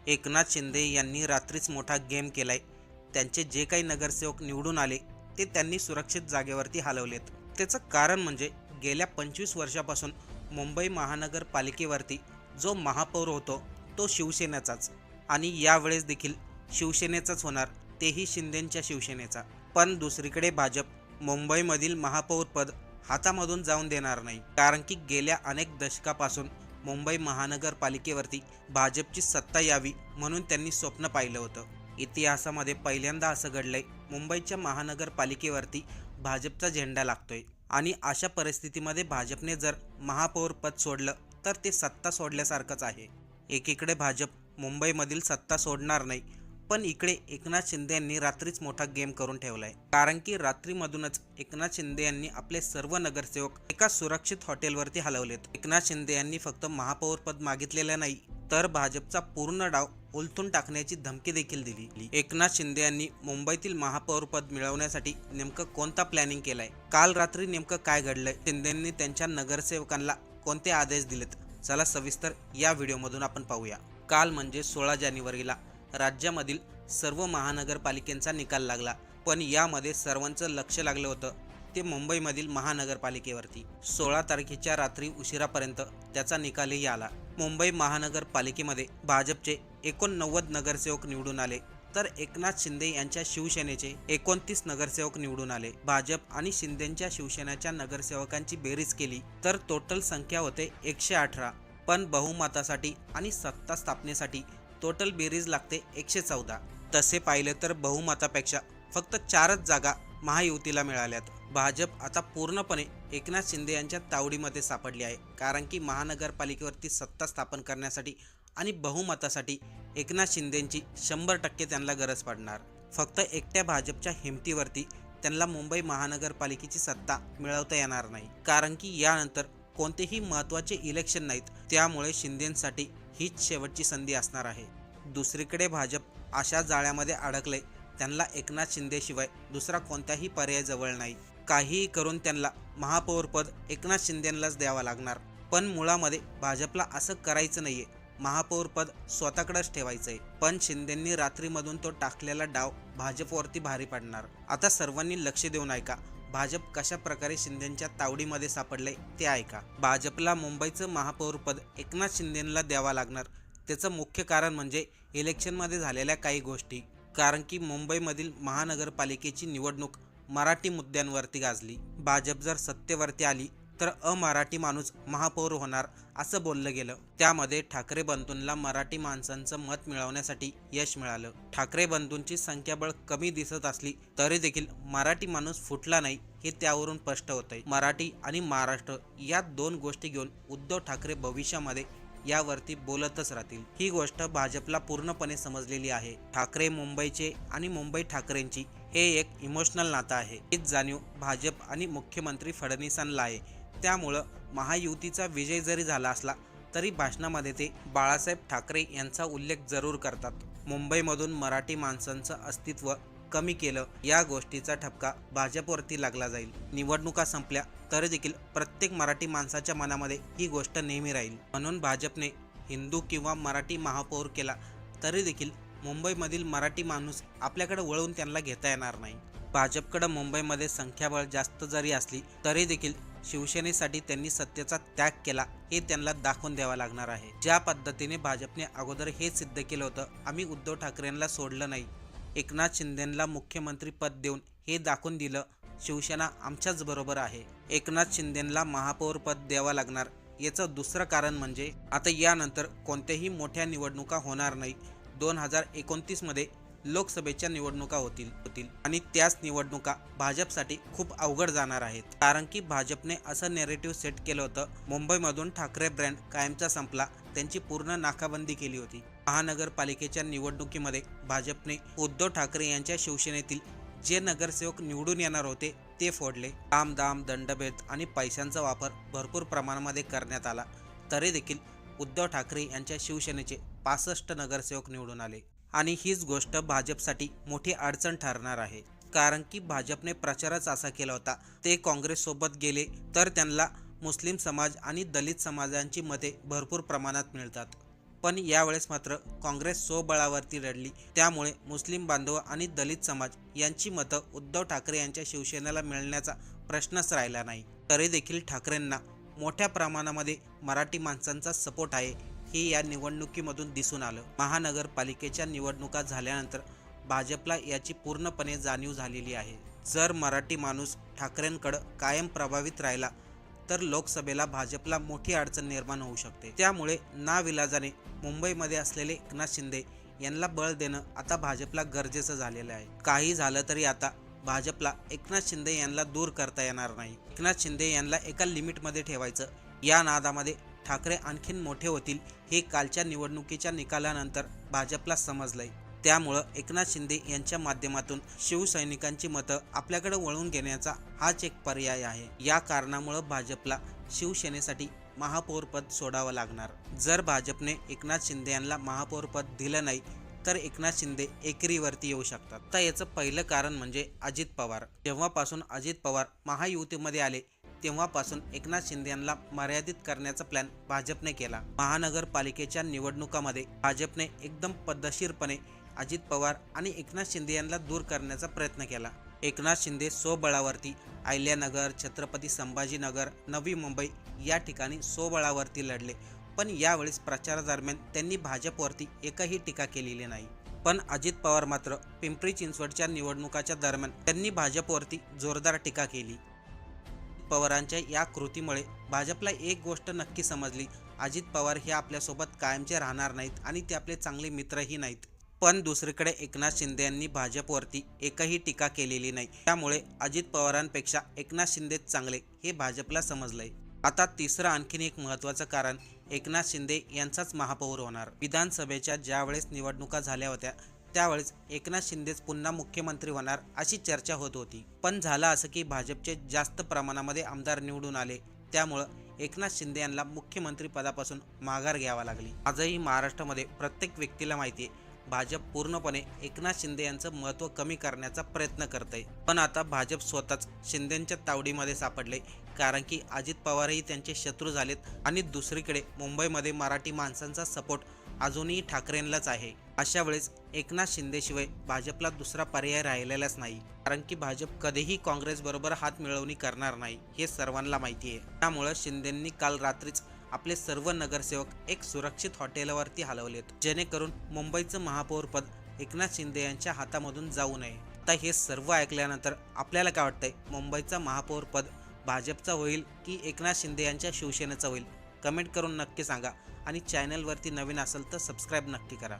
एकनाथ शिंदे यांनी रात्रीच मोठा गेम केलाय. त्यांचे जे काही नगरसेवक निवडून आले ते त्यांनी सुरक्षित जागेवरती हलवलेत. त्याचं कारण म्हणजे गेल्या 25 वर्षापासून मुंबई महानगरपालिकेवरती जो महापौर होतो तो शिवसेनेचाच आणि यावेळेस देखील शिवसेनेचाच होणार, तेही शिंदेंच्या शिवसेनेचा. पण दुसरीकडे भाजप मुंबईमधील महापौरपद हातामधून जाऊन देणार नाही, कारण की गेल्या अनेक दशकापासून मुंबई महानगरपालिकेवरती भाजपची सत्ता यावी म्हणून त्यांनी स्वप्न पाहिलं होतं. इतिहासामध्ये पहिल्यांदा असं घडलंय, मुंबईच्या महानगरपालिकेवरती भाजपचा झेंडा लागतोय आणि अशा परिस्थितीमध्ये भाजपने जर महापौर पद सोडलं तर ते सत्ता सोडल्यासारखंच आहे. एकीकडे भाजप मुंबईमधील सत्ता सोडणार नाही, पण इकडे एकनाथ शिंदे यांनी रात्रीच मोठा गेम करून ठेवलाय. कारण की रात्रीमधूनच एकनाथ शिंदे यांनी आपले सर्व नगरसेवक एका सुरक्षित हॉटेलवरती हलवलेत. एकनाथ शिंदे यांनी फक्त महापौर पद मागितलेलं नाही, तर भाजपचा पूर्ण डाव उलथून टाकण्याची धमकी देखील दिली. एकनाथ शिंदे यांनी मुंबईतील महापौर पद मिळवण्यासाठी नेमकं कोणता प्लॅनिंग केलाय, काल रात्री नेमकं काय घडलंय, शिंदेंनी त्यांच्या नगरसेवकांना कोणते आदेश दिलेत, चला सविस्तर या व्हिडिओमधून आपण पाहूया. काल म्हणजे 16 जानेवारीला राज्यामधील सर्व महानगरपालिकांचा निकाल लागला, पण यामध्ये सर्वांचं लक्ष लागलं होतं ते मुंबईमधील महानगरपालिकेवरती. 16 तारखेच्या रात्री उशिरापर्यंत त्याचा निकालही आला. मुंबई महानगरपालिकेमध्ये भाजपचे 89 नगरसेवक निवडून आले, तर एकनाथ शिंदे यांच्या शिवसेनेचे 29 नगरसेवक निवडून आले. भाजप आणि शिंदेच्या शिवसेनेच्या नगरसेवकांची बेरीज केली तर टोटल संख्या होते 118, पण बहुमतासाठी आणि सत्ता स्थापनेसाठी टोटल बेरीज लागते 114. तसे पाहिले तर बहुमतापेक्षा फक्त 4च जागा महायुतीला मिळाल्यात. भाजप आता पूर्णपणे एकनाथ शिंदे यांच्या तावडीमध्ये सापडली आहे, कारण की महानगरपालिकेवरती सत्ता स्थापन करण्यासाठी आणि बहुमतासाठी एकनाथ शिंदेंची 100% त्यांना गरज पडणार. फक्त एकट्या भाजपच्या हिमतीवरती त्यांना मुंबई महानगरपालिकेची सत्ता मिळवता येणार नाही, कारण की यानंतर कोणतेही महत्त्वाचे इलेक्शन नाहीत. त्यामुळे शिंदेंसाठी हीच शेवटची संधी असणार आहे. दुसरीकडे भाजप अशा जाळ्यामध्ये अडकले, त्यांना एकनाथ शिंदेशिवाय दुसरा कोणताही पर्याय जवळ नाही. काहीही करून त्यांना महापौरपद एकनाथ शिंदेंनाच द्यावा लागणार. पण मुळामध्ये भाजपला असं करायचं नाहीये, महापौरपद स्वतःकडेच ठेवायचंय. पण शिंदेंनी रात्रीमधून तो टाकलेला डाव भाजपवरती भारी पडणार. आता सर्वांनी लक्ष देऊन ऐका, भाजप कशा प्रकारे शिंदेंच्या तावडीमध्ये सापडले ते ऐका. भाजपला मुंबईचं महापौरपद एकनाथ शिंदेंना द्यावा लागणार. त्याचं मुख्य कारण म्हणजे इलेक्शनमध्ये झालेल्या काही गोष्टी. कारण की मुंबईमधील महानगरपालिकेची निवडणूक मराठी मुद्द्यांवरती गाजली. भाजप जर सत्तेवरती आली तर अमराठी माणूस महापौर होणार असं बोललं गेलं. त्यामध्ये ठाकरे बंधूंना मराठी माणसांचं मत मिळवण्यासाठी यश मिळालं. ठाकरे बंधूंची संख्याबळ कमी दिसत असली तरी देखील मराठी माणूस फुटला नाही हे त्यावरून स्पष्ट होतंय. मराठी आणि महाराष्ट्र या 2 गोष्टी घेऊन उद्धव ठाकरे भविष्यामध्ये यावरती बोलतच राहतील. ही गोष्ट भाजपला पूर्णपणे समजलेली आहे. ठाकरे मुंबईचे आणि मुंबई ठाकरेंची हे एक इमोशनल नातं आहे. हीच जाणीव भाजप आणि मुख्यमंत्री फडणवीसांना आहे. त्यामुळं महायुतीचा विजय जरी झाला असला तरी भाषणामध्ये ते बाळासाहेब ठाकरे यांचा उल्लेख जरूर करतात. मुंबईमधून मराठी माणसांचं अस्तित्व कमी केलं, या गोष्टीचा ठपका भाजपवरती लागला जाईल. निवडणुका संपल्या तरी देखील प्रत्येक मराठी माणसाच्या मनामध्ये ही गोष्ट नेहमी राहील. म्हणून भाजपने हिंदू किंवा मराठी महापौर केला तरी देखील मुंबईमधील मराठी माणूस आपल्याकडे वळून त्यांना घेता येणार नाही. भाजपकडे मुंबईमध्ये संख्याबळ जास्त जरी असली तरी देखील शिवसेनेसाठी त्यांनी सत्तेचा त्याग केला हे त्यांना दाखवून द्यावं लागणार आहे. ज्या पद्धतीने भाजपने अगोदर हे सिद्ध केलं होतं, आम्ही उद्धव ठाकरेंना सोडलं नाही, एकनाथ शिंदेंना मुख्यमंत्री पद देऊन हे दाखवून दिलं, शिवसेना आमच्याच बरोबर आहे. एकनाथ शिंदेंना महापौर पद द्यावं लागणार. याचं दुसरं कारण म्हणजे आता यानंतर कोणत्याही मोठ्या निवडणुका होणार नाही. 2029 मध्ये लोकसभेच्या निवडणुका होतील आणि त्याच निवडणुका भाजपसाठी खूप अवघड जाणार आहेत. कारण की भाजपने असं नॅरेटिव्ह सेट केलं होतं, मुंबईमधून ठाकरे ब्रँड कायमचा संपला, त्यांची पूर्ण नाकाबंदी केली होती. महानगरपालिकेच्या निवडणुकीमध्ये भाजपने उद्धव ठाकरे यांच्या शिवसेनेतील जे नगरसेवक निवडून येणार होते ते फोडले. दाम दंडभेद आणि पैशांचा वापर भरपूर प्रमाणामध्ये करण्यात आला, तरी देखील उद्धव ठाकरे यांच्या शिवसेनेचे 65 नगरसेवक निवडून आले. आणि हीच गोष्ट भाजपसाठी मोठी अडचण ठरणार आहे. कारण की भाजपने प्रचारच असा केला होता, ते काँग्रेससोबत गेले तर त्यांना मुस्लिम समाज आणि दलित समाजांची मते भरपूर प्रमाणात मिळतात. पण यावेळेस मात्र काँग्रेस स्वबळावरती लढली, त्यामुळे मुस्लिम बांधव आणि दलित समाज यांची मतं उद्धव ठाकरे यांच्या शिवसेनेला मिळण्याचा प्रश्नच राहिला नाही. तरी देखील ठाकरेंना मोठ्या प्रमाणामध्ये मराठी माणसांचा सपोर्ट आहे हे या निवडणुकीमधून दिसून आलं. महानगरपालिकेच्या निवडणुका झाल्यानंतर भाजपला याची पूर्णपणे जाणीव झालेली आहे. जर मराठी माणूस ठाकरेंकडे कायम प्रभावित राहिला तर लोकसभेला भाजपला मोठी अडचण निर्माण होऊ शकते. त्यामुळे नाविलाजाने मुंबईमध्ये असलेले एकनाथ शिंदे यांना बळ देणं आता भाजपला गरजेचं झालेलं आहे. काही झालं तरी आता भाजपला एकनाथ शिंदे यांना दूर करता येणार नाही. एकनाथ शिंदे यांना एका लिमिटमध्ये ठेवायचं. या नादामध्ये ठाकरे आणखीन मोठे होतील हे कालच्या निवडणुकीच्या निकालानंतर भाजपला समजलंय. त्यामुळं एकनाथ शिंदे यांच्या माध्यमातून शिवसैनिकांची मतं आपल्याकडे वळवून घेण्याचा हाच एक पर्याय आहे. या कारणामुळं भाजपला शिवसेनेसाठी महापौरपद सोडावं लागणार. जर भाजपने एकनाथ शिंदे यांना महापौरपद दिलं नाही तर एकनाथ शिंदे एकेरीवरती येऊ शकतात. आता याचं पहिलं कारण म्हणजे अजित पवार. जेव्हापासून अजित पवार महायुतीमध्ये आले तेव्हापासून एकनाथ शिंदे यांना मर्यादित करण्याचा प्लॅन भाजपने केला. महानगरपालिकेच्या निवडणुकामध्ये भाजपने एकदम पद्धतशीरपणे अजित पवार आणि एकनाथ शिंदे यांना दूर करण्याचा प्रयत्न केला. एकनाथ शिंदे स्वबळावरती अहिल्यानगर, छत्रपती संभाजीनगर, नवी मुंबई या ठिकाणी स्वबळावरती लढले. पण यावेळेस प्रचारादरम्यान त्यांनी भाजपवरती एकही टीका केलेली नाही. पण अजित पवार मात्र पिंपरी चिंचवडच्या निवडणुकाच्या दरम्यान त्यांनी भाजपवरती जोरदार टीका केली. पवारांच्या या कृतीमुळे भाजपला एक गोष्ट नक्की समजली, अजित पवार हे आपल्यासोबत कायमचे राहणार नाहीत आणि ते आपले चांगले मित्रही नाहीत. पण दुसरीकडे एकनाथ शिंदे यांनी भाजपवरती एकही टीका केलेली नाही. त्यामुळे अजित पवारांपेक्षा एकनाथ शिंदेच चांगले हे भाजपला समजलंय. आता तिसरं आणखीन एक महत्त्वाचं कारण, एकनाथ शिंदे यांचाच महापौर होणार. विधानसभेच्या ज्यावेळेस निवडणुका झाल्या होत्या त्यावेळेस एकनाथ शिंदेच पुन्हा मुख्यमंत्री होणार अशी चर्चा होत होती. पण झालं असं की भाजपचे जास्त प्रमाणामध्ये आमदार निवडून आले, त्यामुळं एकनाथ शिंदे यांना मुख्यमंत्री पदापासून माघार घ्यावा लागली. आजही महाराष्ट्रामध्ये प्रत्येक व्यक्तीला माहिती आहे भाजप पूर्णपणे एकनाथ शिंदे यांचं महत्त्व कमी करण्याचा प्रयत्न करते. पण आता भाजप स्वतःच शिंदेंच्या तावडीमध्ये सापडले, कारण की अजित पवारही त्यांचे शत्रू झालेत आणि दुसरीकडे मुंबईमध्ये मराठी माणसांचा सपोर्ट अजूनही ठाकरेंलाच आहे. अशा वेळेस एकनाथ शिंदेशिवाय भाजपला दुसरा पर्याय राहिलेलाच नाही, कारण की भाजप कधीही काँग्रेसबरोबर हात मिळवणी करणार नाही हे सर्वांना माहिती आहे. त्यामुळे शिंदेंनी काल रात्रीच आपले सर्व नगरसेवक एक सुरक्षित हॉटेलवरती हलवलेत, जेणेकरून मुंबईचं महापौरपद एकनाथ शिंदे यांच्या हातामधून जाऊ नये. आता हे सर्व ऐकल्यानंतर आपल्याला काय वाटतंय, मुंबईचं महापौरपद भाजपचा होईल की एकनाथ शिंदे यांच्या शिवसेनेचा होईल? कमेंट करून नक्की सांगा आणि चॅनलवरती नवीन असेल तर सबस्क्राईब नक्की करा.